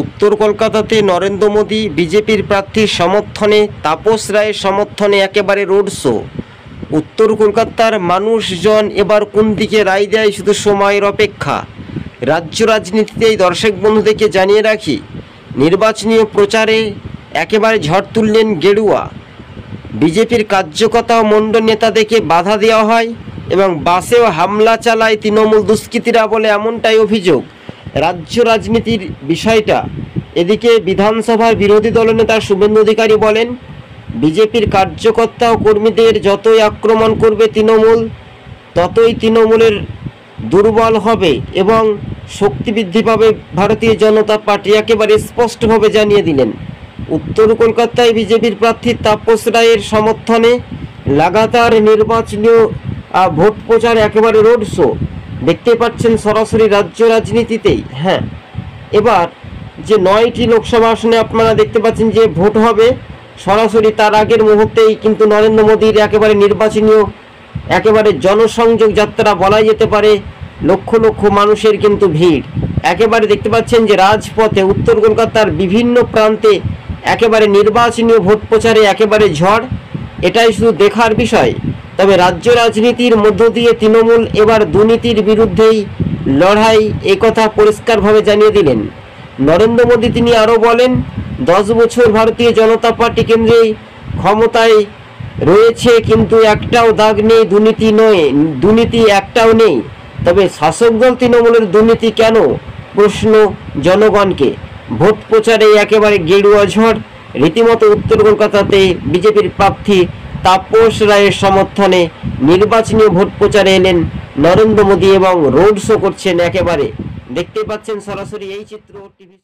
উত্তর কলকাতাতে নরেন্দ্র মোদী বিজেপির প্রার্থীর সমর্থনে তাপস রায়ের সমর্থনে একেবারে রোড শো। উত্তর কলকাতার মানুষজন এবার কোন দিকে রায় দেয় শুধু সময়ের অপেক্ষা। রাজ্য রাজনীতিতেই দর্শক বন্ধুদেরকে জানিয়ে রাখি, নির্বাচনী প্রচারে একেবারে ঝড় তুললেন গেরুয়া। বিজেপির কার্যকর্তা ও মণ্ডল নেতাদেরকে বাধা দেওয়া হয় এবং বাসেও হামলা চালায় তৃণমূল দুষ্কৃতীরা বলে এমনটাই অভিযোগ। রাজ্য রাজনীতির বিষয়টা এদিকে বিধানসভার বিরোধী দলনেতা শুভেন্দু অধিকারী বলেন, বিজেপির কার্যকর্তা ও কর্মীদের যতই আক্রমণ করবে তৃণমূল, ততই তৃণমূলের দুর্বল হবে এবং শক্তি বৃদ্ধি পাবে ভারতীয় জনতা পার্টি, একেবারে স্পষ্টভাবে জানিয়ে দিলেন। উত্তর কলকাতায় বিজেপির প্রার্থী তাপস রায়ের সমর্থনে লাগাতার নির্বাচনী ভোট প্রচার একেবারে রোড শো দেখতে পাচ্ছেন সরাসরি রাজ্য রাজনীতিতেই। হ্যাঁ, এবার যে 9টি লোকসভা আসনে আপনারা দেখতে পাচ্ছেন যে ভোট হবে সরাসরি, তার আগের মুহূর্তেই কিন্তু নরেন্দ্র মোদীর একেবারে নির্বাচনীয় একেবারে জনসংযোগ যাত্রা বলাই যেতে পারে। লক্ষ লক্ষ মানুষের কিন্তু ভিড় একেবারে দেখতে পাচ্ছেন যে রাজপথে উত্তর কলকাতার বিভিন্ন প্রান্তে একেবারে নির্বাচনী ভোট প্রচারে একেবারে ঝড়। এটাই শুধু দেখার বিষয়। তবে রাজ্য রাজনীতির মধ্য দিয়ে তৃণমূল এবার দুর্নীতির বিরুদ্ধেই লড়াই, একথা পরিষ্কারভাবে জানিয়ে দিলেন নরেন্দ্র মোদী। তিনি আরও বলেন, 10 বছর ভারতীয় জনতা পার্টি কেন্দ্রে ক্ষমতায় রয়েছে কিন্তু একটাও দাগ নেই, দুর্নীতি একটাও নেই। তবে শাসক দল তৃণমূলের দুর্নীতি কেন, প্রশ্ন জনগণকে। ভোট প্রচারে একেবারে গেরুয়া ঝড়। রীতিমতো উত্তর কলকাতাতে বিজেপির প্রার্থী তাপস রায়ের সমর্থনে নির্বাচনী ভোট প্রচারে এলেন নরেন্দ্র মোদী এবং রোড শো করছেন। একেবারে দেখতে পাচ্ছেন সরাসরি এই চিত্র টিভি।